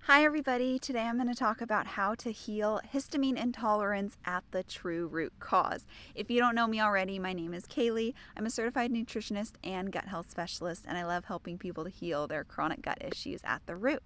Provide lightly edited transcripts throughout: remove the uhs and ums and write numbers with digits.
Hi everybody, today I'm going to talk about how to heal histamine intolerance at the true root cause. If you don't know me already, my name is Kaylee. I'm a certified nutritionist and gut health specialist, and I love helping people to heal their chronic gut issues at the root.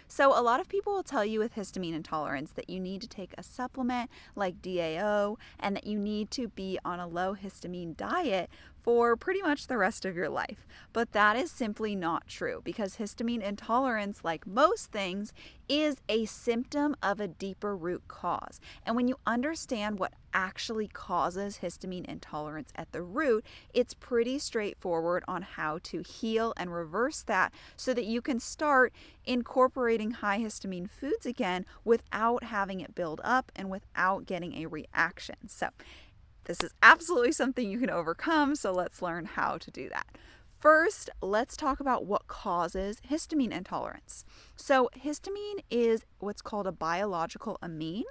So a lot of people will tell you with histamine intolerance that you need to take a supplement like DAO and that you need to be on a low histamine diet for pretty much the rest of your life. But that is simply not true because histamine intolerance, like most things, is a symptom of a deeper root cause. And when you understand what actually causes histamine intolerance at the root, it's pretty straightforward on how to heal and reverse that so that you can start incorporating high histamine foods again without having it build up and without getting a reaction. So this is absolutely something you can overcome, so let's learn how to do that. First, let's talk about what causes histamine intolerance. So, histamine is what's called a biological amine,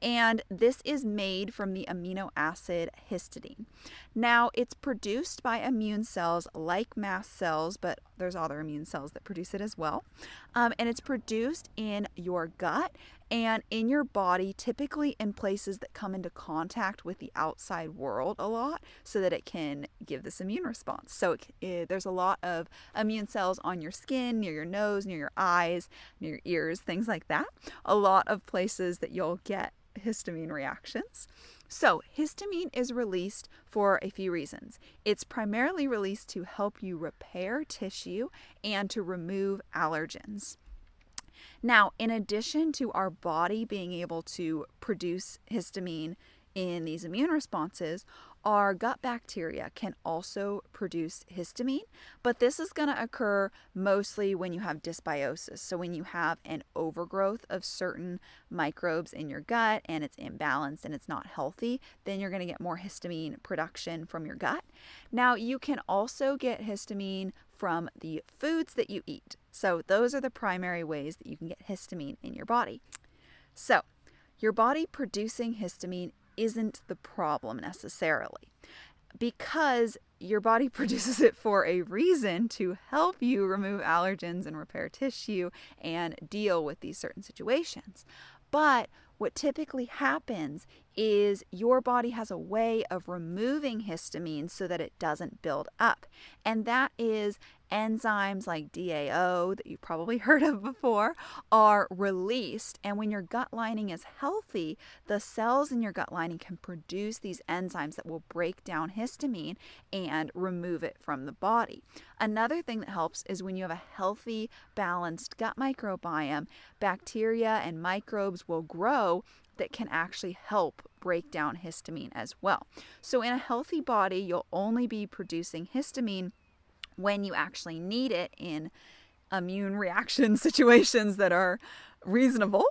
and this is made from the amino acid histidine. Now, it's produced by immune cells like mast cells, but there's other immune cells that produce it as well. And it's produced in your gut and in your body, typically in places that come into contact with the outside world a lot so that it can give this immune response. So there's a lot of immune cells on your skin, near your nose, near your eyes, near your ears, things like that. A lot of places that you'll get histamine reactions. So histamine is released for a few reasons. It's primarily released to help you repair tissue and to remove allergens. Now, in addition to our body being able to produce histamine in these immune responses, our gut bacteria can also produce histamine, but this is going to occur mostly when you have dysbiosis. So when you have an overgrowth of certain microbes in your gut and it's imbalanced and it's not healthy, then you're going to get more histamine production from your gut. Now, you can also get histamine from the foods that you eat. So those are the primary ways that you can get histamine in your body. So your body producing histamine isn't the problem necessarily, because your body produces it for a reason to help you remove allergens and repair tissue and deal with these certain situations. But what typically happens is your body has a way of removing histamine so that it doesn't build up. And that is enzymes like DAO that you've probably heard of before are released. And when your gut lining is healthy, the cells in your gut lining can produce these enzymes that will break down histamine and remove it from the body. Another thing that helps is when you have a healthy, balanced gut microbiome, bacteria and microbes will grow that can actually help break down histamine as well. So in a healthy body, you'll only be producing histamine when you actually need it in immune reaction situations that are reasonable,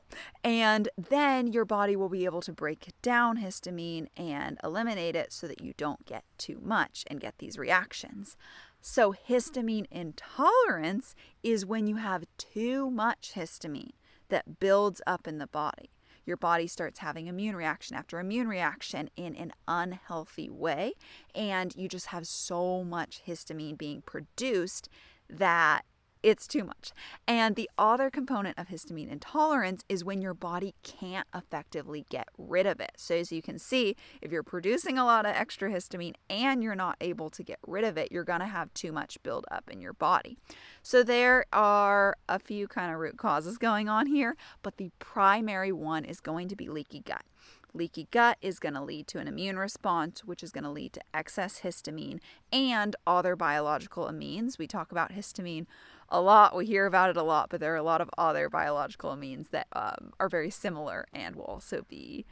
and then your body will be able to break down histamine and eliminate it so that you don't get too much and get these reactions. So histamine intolerance is when you have too much histamine that builds up in the body. Your body starts having immune reaction after immune reaction in an unhealthy way, and you just have so much histamine being produced that it's too much. And the other component of histamine intolerance is when your body can't effectively get rid of it. So as you can see, if you're producing a lot of extra histamine and you're not able to get rid of it, you're going to have too much buildup in your body. So there are a few kind of root causes going on here, but the primary one is going to be leaky gut. Leaky gut is going to lead to an immune response, which is going to lead to excess histamine and other biological amines. We talk about histamine a lot, we hear about it a lot, but there are a lot of other biological amines that are very similar and will also be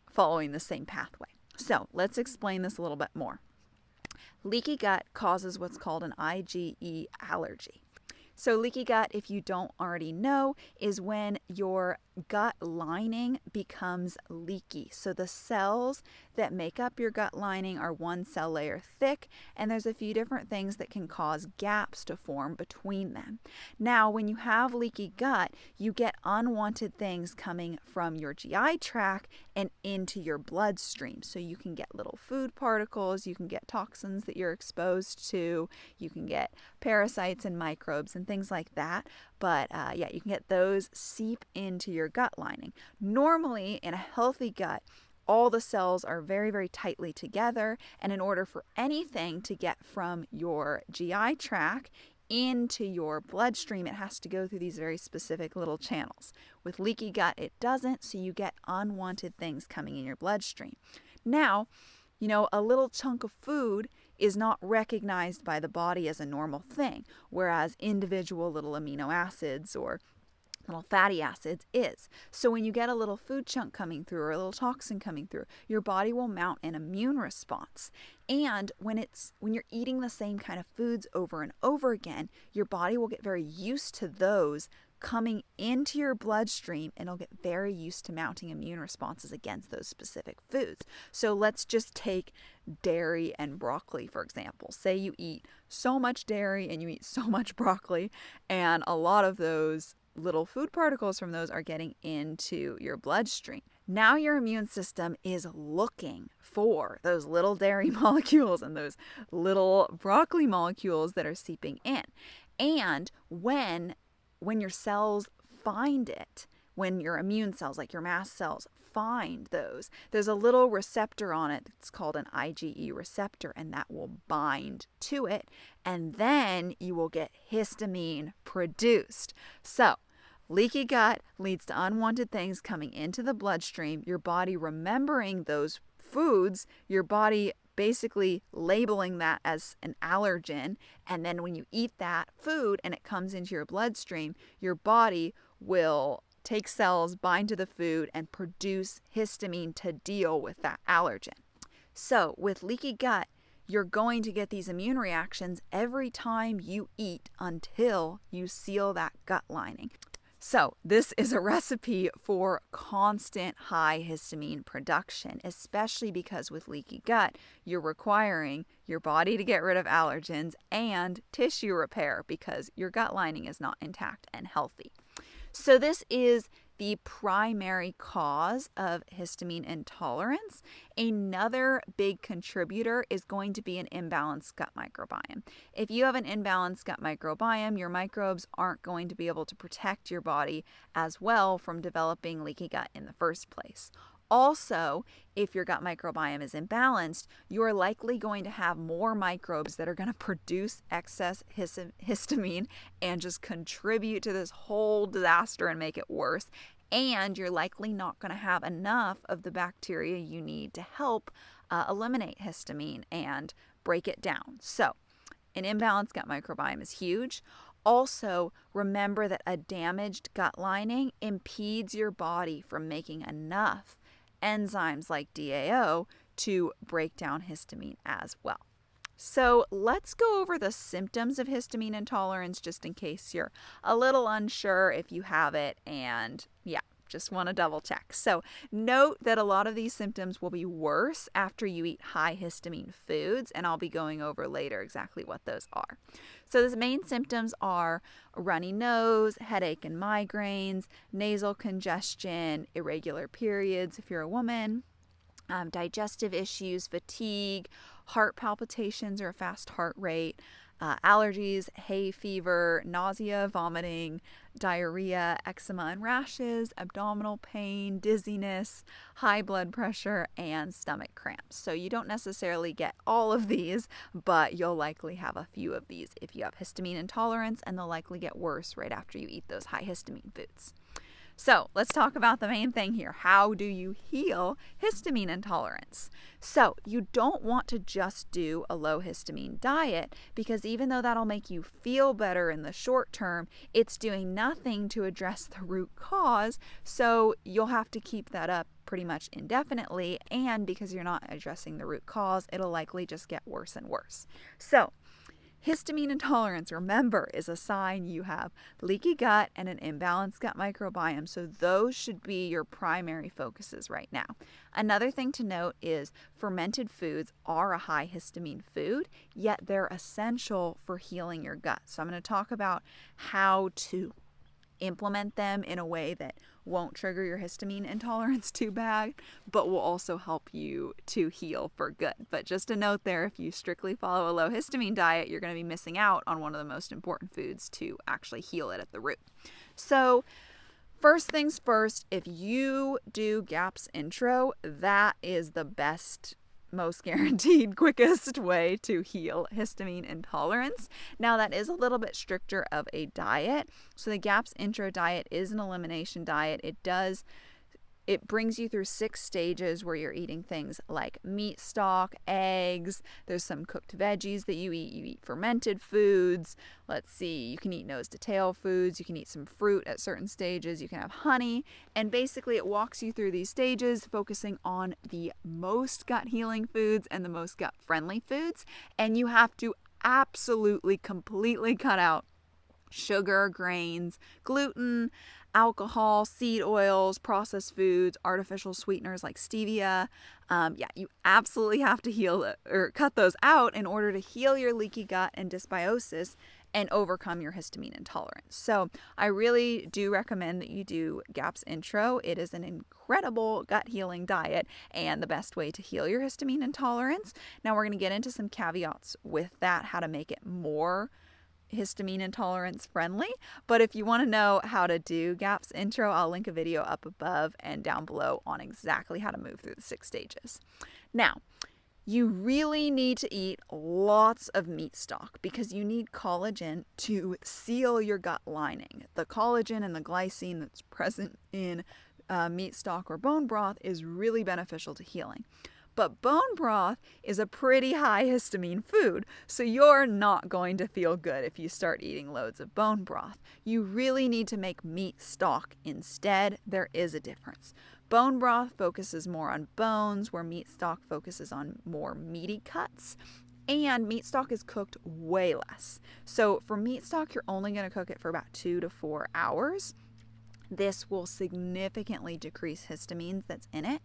following the same pathway. So let's explain this a little bit more. Leaky gut causes what's called an IgE allergy. So leaky gut, if you don't already know, is when your gut lining becomes leaky. So the cells that make up your gut lining are one cell layer thick, and there's a few different things that can cause gaps to form between them. Now, when you have leaky gut, you get unwanted things coming from your GI tract and into your bloodstream. So you can get little food particles, you can get toxins that you're exposed to, you can get parasites and microbes and things like that. But yeah, you can get those seep into your gut lining. Normally, in a healthy gut, all the cells are very, very tightly together. And in order for anything to get from your GI tract into your bloodstream, it has to go through these very specific little channels. With leaky gut, it doesn't, so you get unwanted things coming in your bloodstream. Now, a little chunk of food is not recognized by the body as a normal thing, whereas individual little amino acids or little fatty acids is. So when you get a little food chunk coming through or a little toxin coming through, your body will mount an immune response. And when you're eating the same kind of foods over and over again, your body will get very used to those coming into your bloodstream, and it'll get very used to mounting immune responses against those specific foods. So let's just take dairy and broccoli, for example. Say you eat so much dairy and you eat so much broccoli, and a lot of those little food particles from those are getting into your bloodstream. Now your immune system is looking for those little dairy molecules and those little broccoli molecules that are seeping in. And when your cells find it, when your immune cells, like your mast cells, find those, there's a little receptor on it. It's called an IgE receptor, and that will bind to it. And then you will get histamine produced. So leaky gut leads to unwanted things coming into the bloodstream, your body remembering those foods, your body basically labeling that as an allergen, and then when you eat that food and it comes into your bloodstream, your body will take cells, bind to the food, and produce histamine to deal with that allergen. So with leaky gut, you're going to get these immune reactions every time you eat until you seal that gut lining. So this is a recipe for constant high histamine production, especially because with leaky gut, you're requiring your body to get rid of allergens and tissue repair because your gut lining is not intact and healthy. So this is the primary cause of histamine intolerance. Another big contributor is going to be an imbalanced gut microbiome. If you have an imbalanced gut microbiome, your microbes aren't going to be able to protect your body as well from developing leaky gut in the first place. Also, if your gut microbiome is imbalanced, you're likely going to have more microbes that are going to produce excess histamine and just contribute to this whole disaster and make it worse. And you're likely not going to have enough of the bacteria you need to help eliminate histamine and break it down. So, an imbalanced gut microbiome is huge. Also, remember that a damaged gut lining impedes your body from making enough enzymes like DAO to break down histamine as well. So let's go over the symptoms of histamine intolerance just in case you're a little unsure if you have it, and just want to double check. So note that a lot of these symptoms will be worse after you eat high histamine foods, and I'll be going over later exactly what those are. So the main symptoms are a runny nose, headache and migraines, nasal congestion, irregular periods if you're a woman, digestive issues, fatigue, heart palpitations or a fast heart rate, allergies, hay fever, nausea, vomiting, diarrhea, eczema and rashes, abdominal pain, dizziness, high blood pressure, and stomach cramps. So you don't necessarily get all of these, but you'll likely have a few of these if you have histamine intolerance, and they'll likely get worse right after you eat those high histamine foods. So let's talk about the main thing here. How do you heal histamine intolerance? So you don't want to just do a low histamine diet, because even though that'll make you feel better in the short term, it's doing nothing to address the root cause. So you'll have to keep that up pretty much indefinitely. And because you're not addressing the root cause, it'll likely just get worse and worse. So histamine intolerance, remember, is a sign you have leaky gut and an imbalanced gut microbiome. So those should be your primary focuses right now. Another thing to note is fermented foods are a high histamine food, yet they're essential for healing your gut. So I'm going to talk about how to implement them in a way that won't trigger your histamine intolerance too bad, but will also help you to heal for good. But just a note there, if you strictly follow a low histamine diet, you're going to be missing out on one of the most important foods to actually heal it at the root. So first things first, if you do GAPS intro, that is the best, most guaranteed, quickest way to heal histamine intolerance. Now, that is a little bit stricter of a diet. So the GAPS intro diet is an elimination diet. It brings you through 6 stages where you're eating things like meat stock, eggs. There's some cooked veggies that you eat. You eat fermented foods. Let's see, you can eat nose to tail foods. You can eat some fruit at certain stages. You can have honey. And basically it walks you through these stages, focusing on the most gut healing foods and the most gut friendly foods. And you have to absolutely, completely cut out sugar, grains, gluten, alcohol, seed oils, processed foods, artificial sweeteners like stevia. You absolutely have to cut those out in order to heal your leaky gut and dysbiosis and overcome your histamine intolerance. So I really do recommend that you do GAPS intro. It is an incredible gut healing diet and the best way to heal your histamine intolerance. Now we're going to get into some caveats with that, how to make it more histamine intolerance friendly. But if you want to know how to do GAPS intro, I'll link a video up above and down below on exactly how to move through the 6 stages. Now, you really need to eat lots of meat stock because you need collagen to seal your gut lining. The collagen and the glycine that's present in meat stock or bone broth is really beneficial to healing. But bone broth is a pretty high histamine food, so you're not going to feel good if you start eating loads of bone broth. You really need to make meat stock instead. There is a difference. Bone broth focuses more on bones, where meat stock focuses on more meaty cuts. And meat stock is cooked way less. So for meat stock, you're only going to cook it for about 2 to 4 hours. This will significantly decrease histamines that's in it.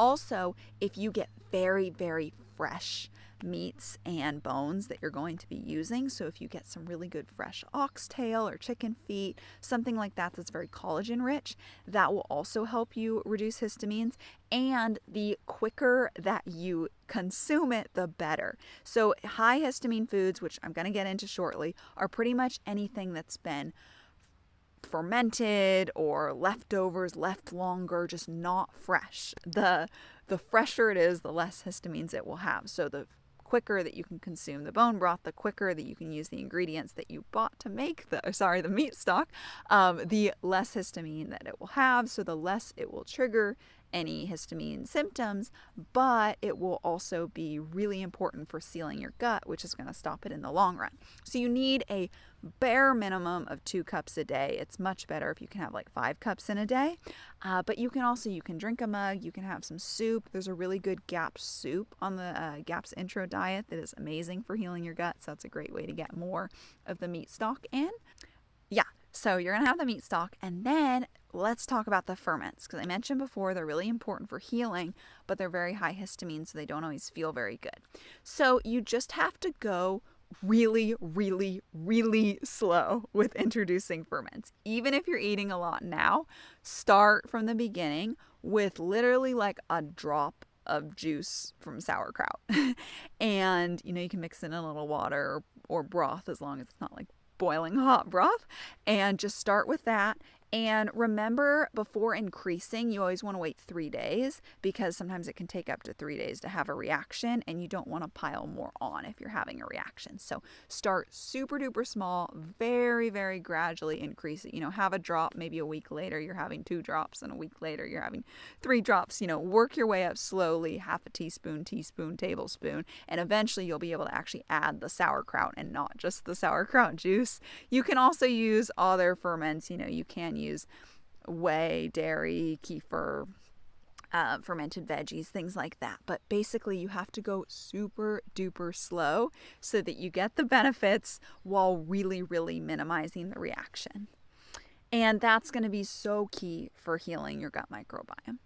Also, if you get very, very fresh meats and bones that you're going to be using, so if you get some really good fresh oxtail or chicken feet, something like that that's very collagen rich, that will also help you reduce histamines. And the quicker that you consume it, the better. So high histamine foods, which I'm going to get into shortly, are pretty much anything that's been fermented or leftovers left longer, just not fresh. The fresher it is, the less histamines it will have. So the quicker that you can consume the bone broth, the quicker that you can use the ingredients that you bought to make the meat stock, the less histamine that it will have. So the less it will trigger any histamine symptoms, but it will also be really important for sealing your gut, which is going to stop it in the long run. So you need a bare minimum of 2 cups a day. It's much better if you can have like 5 cups in a day, but you can drink a mug, you can have some soup. There's a really good GAPS soup on the GAPS intro diet that is amazing for healing your gut, so that's a great way to get more of the meat stock in. So you're going to have the meat stock, and then let's talk about the ferments, because I mentioned before they're really important for healing, but they're very high histamine, so they don't always feel very good. So you just have to go really, really, really slow with introducing ferments. Even if you're eating a lot now, start from the beginning with literally like a drop of juice from sauerkraut. And, you can mix in a little water or broth, as long as it's not like boiling hot broth, and just start with that. And remember, before increasing, you always want to wait 3 days, because sometimes it can take up to 3 days to have a reaction, and you don't want to pile more on if you're having a reaction. So start super duper small, very, very gradually increase it. Have a drop, maybe a week later you're having 2 drops, and a week later you're having 3 drops. Work your way up slowly, half a teaspoon, tablespoon, and eventually you'll be able to actually add the sauerkraut and not just the sauerkraut juice. You can also use other ferments. You can use whey, dairy, kefir, fermented veggies, things like that. But basically you have to go super duper slow so that you get the benefits while really, really minimizing the reaction. And that's going to be so key for healing your gut microbiome.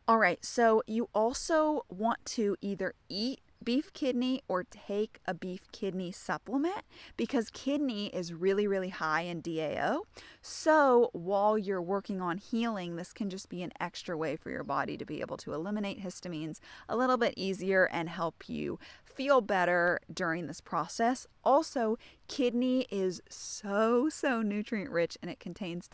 All right, so you also want to either eat beef kidney or take a beef kidney supplement, because kidney is really, really high in DAO. So while you're working on healing, this can just be an extra way for your body to be able to eliminate histamines a little bit easier and help you feel better during this process. Also, kidney is so nutrient rich, and it contains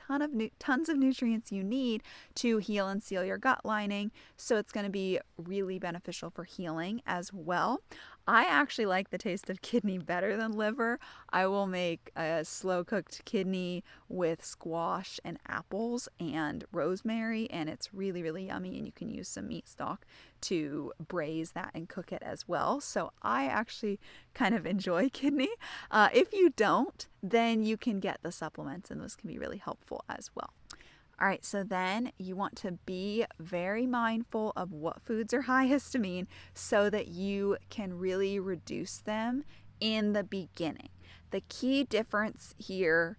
tons of nutrients you need to heal and seal your gut lining. So it's going to be really beneficial for healing as well. I actually like the taste of kidney better than liver. I will make a slow cooked kidney with squash and apples and rosemary, and it's really, really yummy, and you can use some meat stock to braise that and cook it as well. So I actually kind of enjoy kidney. If you don't, then you can get the supplements, and those can be really helpful as well. All right, so then you want to be very mindful of what foods are high histamine so that you can really reduce them in the beginning. The key difference here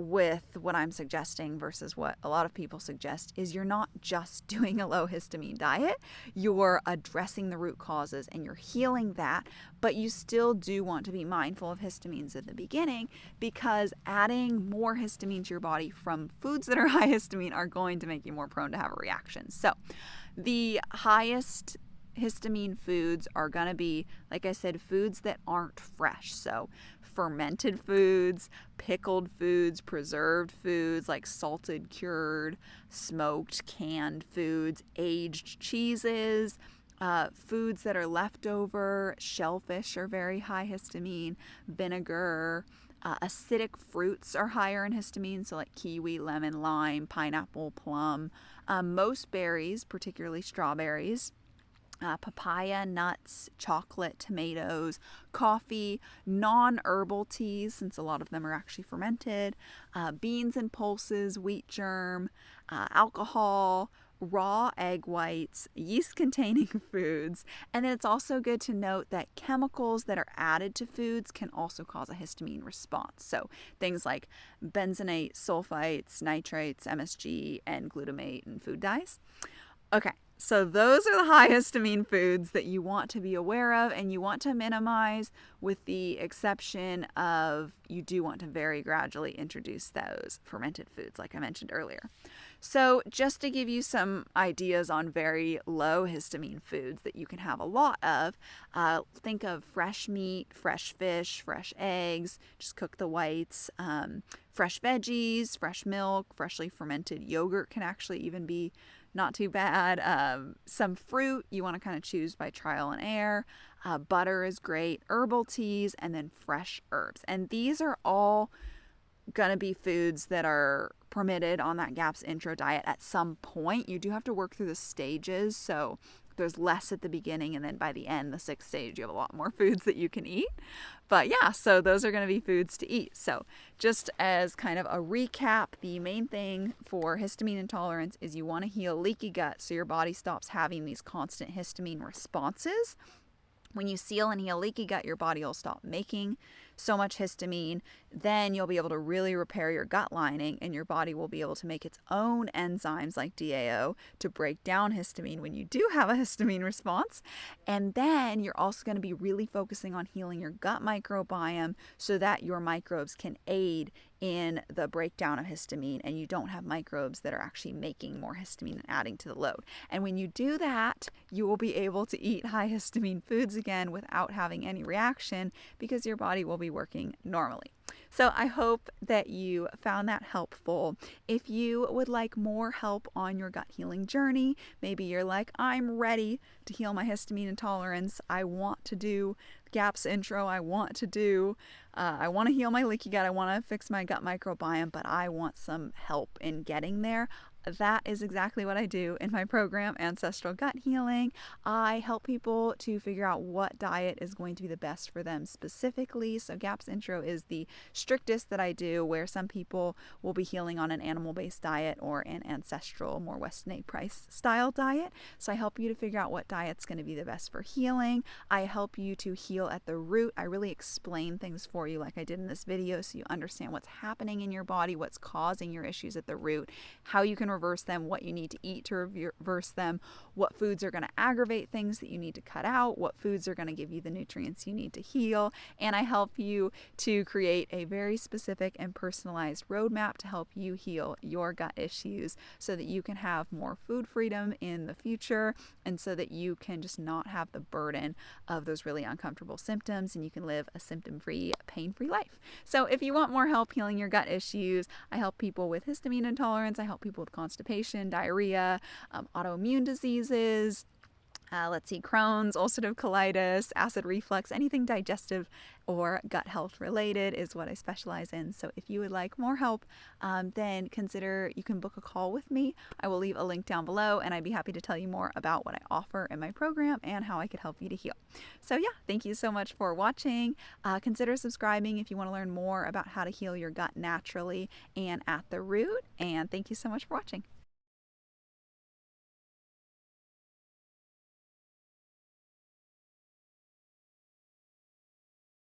with what I'm suggesting versus what a lot of people suggest is you're not just doing a low histamine diet, you're addressing the root causes and you're healing that, but you still do want to be mindful of histamines at the beginning, because adding more histamine to your body from foods that are high histamine are going to make you more prone to have a reaction. So the highest histamine foods are going to be, like I said, foods that aren't fresh. So fermented foods, pickled foods, preserved foods like salted, cured, smoked, canned foods, aged cheeses, foods that are leftover. Shellfish are very high histamine, vinegar. Acidic fruits are higher in histamine, so like kiwi, lemon, lime, pineapple, plum. Most berries, particularly strawberries. Papaya, nuts, chocolate, tomatoes, coffee, non-herbal teas, since a lot of them are actually fermented, beans and pulses, wheat germ, alcohol, raw egg whites, yeast-containing foods. And then it's also good to note that chemicals that are added to foods can also cause a histamine response. So things like benzenate, sulfites, nitrates, MSG, and glutamate and food dyes. Okay. So those are the high histamine foods that you want to be aware of and you want to minimize, with the exception of you do want to very gradually introduce those fermented foods like I mentioned earlier. So just to give you some ideas on very low histamine foods that you can have a lot of, think of fresh meat, fresh fish, fresh eggs, just cook the whites, fresh veggies, fresh milk, freshly fermented yogurt can actually even be not too bad. Some fruit you want to kind of choose by trial and error. Butter is great. Herbal teas, and then fresh herbs. And these are all going to be foods that are permitted on that GAPS intro diet at some point. You do have to work through the stages. So there's less at the beginning, and then by the end, the 6th stage, you have a lot more foods that you can eat. But yeah, so those are going to be foods to eat. So just as kind of a recap, the main thing for histamine intolerance is you want to heal leaky gut so your body stops having these constant histamine responses. When you seal and heal leaky gut, your body will stop making so much histamine. Then you'll be able to really repair your gut lining, and your body will be able to make its own enzymes like DAO to break down histamine when you do have a histamine response. And then you're also going to be really focusing on healing your gut microbiome so that your microbes can aid in the breakdown of histamine, and you don't have microbes that are actually making more histamine and adding to the load. And when you do that, you will be able to eat high histamine foods again without having any reaction, because your body will be working normally. So I hope that you found that helpful. If you would like more help on your gut healing journey, maybe you're like, I'm ready to heal my histamine intolerance. I want to do GAPS intro. I want to heal my leaky gut. I want to fix my gut microbiome, but I want some help in getting there. That is exactly what I do in my program, Ancestral Gut Healing. I help people to figure out what diet is going to be the best for them specifically. So GAPS Intro is the strictest that I do, where some people will be healing on an animal-based diet or an ancestral, more Weston A. Price style diet. So I help you to figure out what diet's going to be the best for healing. I help you to heal at the root. I really explain things for you like I did in this video so you understand what's happening in your body, what's causing your issues at the root, how you can can reverse them, what you need to eat to reverse them, what foods are going to aggravate things that you need to cut out, what foods are going to give you the nutrients you need to heal. And I help you to create a very specific and personalized roadmap to help you heal your gut issues so that you can have more food freedom in the future, and so that you can just not have the burden of those really uncomfortable symptoms, and you can live a symptom-free, pain-free life. So if you want more help healing your gut issues, I help people with histamine intolerance, I help people with constipation, diarrhea, autoimmune diseases, Crohn's, ulcerative colitis, acid reflux, anything digestive or gut health related is what I specialize in. So if you would like more help, then consider you can book a call with me. I will leave a link down below, and I'd be happy to tell you more about what I offer in my program and how I could help you to heal. So yeah, thank you so much for watching. Consider subscribing if you want to learn more about how to heal your gut naturally and at the root. And thank you so much for watching.